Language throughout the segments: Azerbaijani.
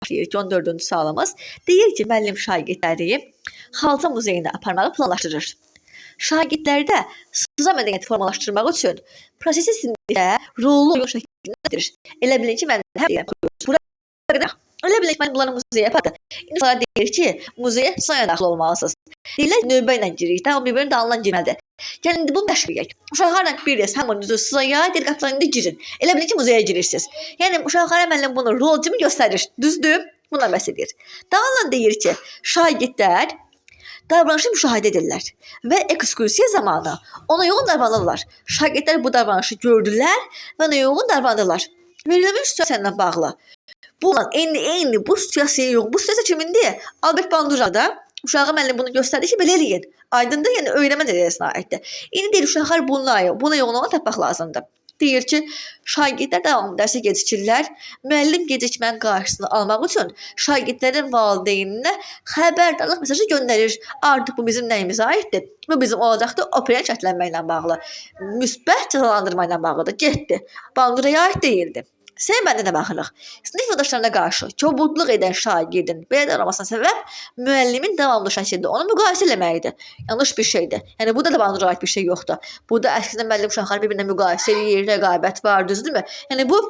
başlayır ki 14-cü sualımız. Deyir ki müəllim şagirdləri xalça muzeyinə aparmağı planlaşdırır. Şagirdlərdə sıza mədəniyyəti formalaşdırmaq üçün prosesi sindirə rollu oyun şəklindədir. Elə bilin ki, mən həm deyirəm. Elə bilin ki, mən bunları muzeyə apardım. İndi sonra deyir ki, muzeyə sıraya daxil olmalısınız. Deyirlər növbə ilə giririk, tamam, bir-birinin dalından girməlidir. Yəni indi bunu təşviq edək. Uşaqlarla bilirsiniz, həmin düzü sıraya, deyir qapıdan indi girin. Elə bilin ki, muzeyə girirsiniz. Yəni uşaqlara müəllim bunu rol kimi göstərir. Düzdür? Buna bəhs edir. Daha deyir ki, şagirdlər davranışı müşahidə edirlər və ekskursiya zamanı ona uyğun davranırlar. Şagirdlər bu davranışı gördülər və ona uyğun davranırlar. Verilmiş situasiya bağlı. Bununla eyni bu situasiya yox. Bu situasiya kimindir? Albert Bandura'da uşağa müəllim bunu göstərdi ki, belə eləyin. Aydındır, yəni öyrənmə dərəcəsinə aiddir. İndi deyir uşaqlar buna uyğun olan tapmaq lazımdır. Deyir ki, şagirdlər davamlı dərsə gecikirlər. Müəllim gecikmənin qarşısını almaq üçün şagirdlərin valideyninə xəbərdarlıq mesajı göndərir. Artıq bu bizim nəyimizə aiddir? Bu bizim olacaqda operant şərtlənməklə bağlı, müsbət cəzalandırma ilə bağlıdır. Getdi. Banduraya aid deyildi. Sevməndə də baxırıq. Sinif yoldaşlarına qarşı kobudluq edən şagirdin belə davranmasına səbəb müəllimin davamlı şəkildə onu müqayisə eləməyidir. Yanlış bir şeydir. Yəni burada da Banduraya aid bir şey yoxdur. Burada əslində müəllim uşaqları bir-birinə müqayisə edir, rəqabət var, düzdürmü? Yəni bu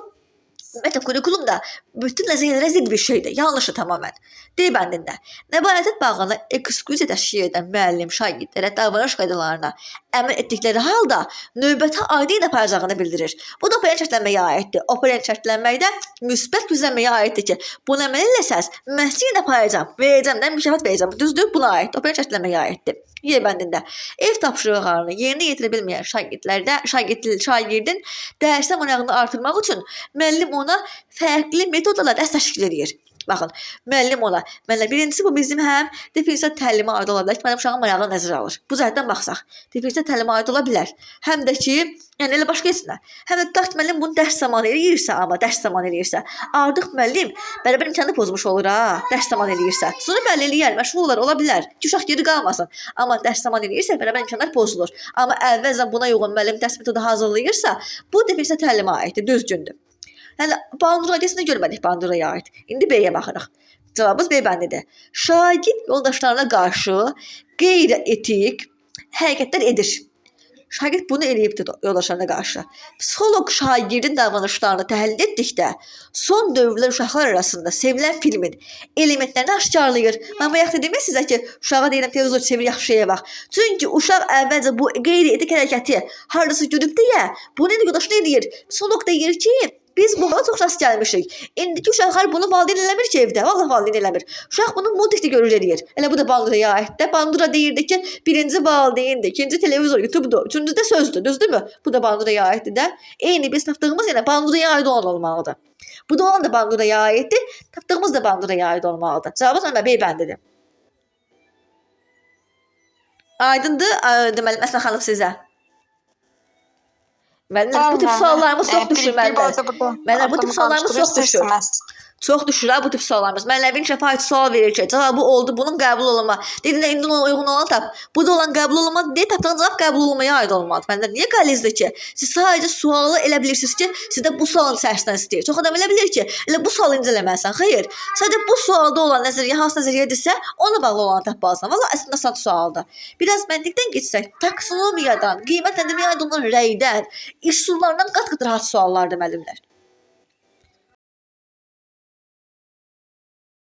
kurikulumda bütün nəzəriyyələrə zidd bir şeydir. Yanlışdır tamamən. D bəndində. Nəbavət bağına ekskursiya təşkil edən müəllim şagirdlərə davranış qaydalarına əməl etdikləri halda növbəti ayda ilə aparacağını bildirir. Bu da operant şərtlənməyə aiddir. Operant şərtlənməkdə müsbət güzənməyə aiddir ki, bunu əməl eləsəz, mən sizə də aparacağam, verəcəm də mükafat verəcəm. Düzdür? Buna aid. Operant şərtlənməyə aiddir. Y bəndində ev tapşırıqlarını yerinə yetirə bilməyən şagirdin dərsə marağını artırmaq üçün müəllim ona fərqli metodlarla dərs təşkil edir. Baxın, müəllim ona, birincisi bu bizim həm differensial təlimə aid ola bilər ki, mənim uşağın marağını nəzərə alır. Bu cəhətdən baxsaq, differensial təlimə aid ola bilər. Həm də ki, yəni elə başqa heçsinə. Həm də tutaq ki, müəllim bunu dərs zamanı eləyirsə, artıq müəllim bərabər imkanı pozmuş olur ha, dərs zamanı eləyirsə. Sonra bəli eləyər, məşğul ola bilər ki, uşaq geri qalmasın. Amma dərs zamanı eləyirsə, bərabər imkanlar pozulur. Amma əvvəlcə buna uyğun müəllim dərs metodu hazırlayırsa, bu differensial təlimə aiddir, düzgündür. Yəni, Bandura adəsində görmədik Banduraya aid. İndi B-yə baxırıq. Cavabımız B bəndidir. Şagird yoldaşlarına qarşı qeyri-etik hərəkətlər edir. Şagird bunu eləyibdir yoldaşlarına qarşı. Psixoloq şagirdin davranışlarını təhlil etdikdə son dövrlər uşaqlar arasında sevilən filmin elementlərini aşkarlayır. Mən bayaq dedim ya sizə ki, uşağa deyirəm televizor çevir, yaxşı şeyə bax. Çünki uşaq əvvəlcə bu qeyri-etik hərəkəti hardasa görüb deyə, bunu yoldaşına eləyir. Psixoloq deyir ki, biz buna çox rast gəlmişik. İndiki uşaqlar bunu valideyn eləmir ki evdə. Vallahi valideyn eləmir. Uşaq bunu multikdə görür eləyir. Elə bu da Banduraya aiddir. Bandura deyirdi ki, birinci valideyndir, ikinci televizor, YouTube'dur, üçüncü də sözdür, düzdürmü? Bu da Banduraya aiddir də. Eyni biz tapdığımız yəni Banduraya aid olan olmalıdır. Bu da olan da Banduraya aiddir. Tapdığımız da Banduraya aid olmalıdır. Cavabımız B bəndidir. Aydındır, deməli Məsələn xanım sizə. Müəllim, bu tip suallarımız çox düşür müəllim. Müəllim, bu tip suallarımız çox düşür. Çox düşür ha bu tip suallarımız. Müəllim bir şəfa sual verir ki, cavabı oldu, bunun qəbul olunma. Dedin indi ona uyğun olan tap. Bu da olan qəbul olunma deyə tapdığın cavab qəbul olunmaya aid olmalıdır. Müəllim, niyə qəlizdir ki? Siz sadəcə sualı elə bilirsiniz ki, sizdə bu sualın içərisindən istəyir. Çox adam elə bilir ki, elə bu sualı incələməlisən. Xeyr. Sadəcə bu sualda olan nəzəriyyə hansı nəzəriyyədirsə, ona bağlı olan tapmalısan. Valla əslində asan sualdır. Biraz məntiqdən keçsək, taksonomiyadan, qiymətləndirməyə aid olan rəydən, iş suallarından qat-qat rahat suallardır müəllimlər.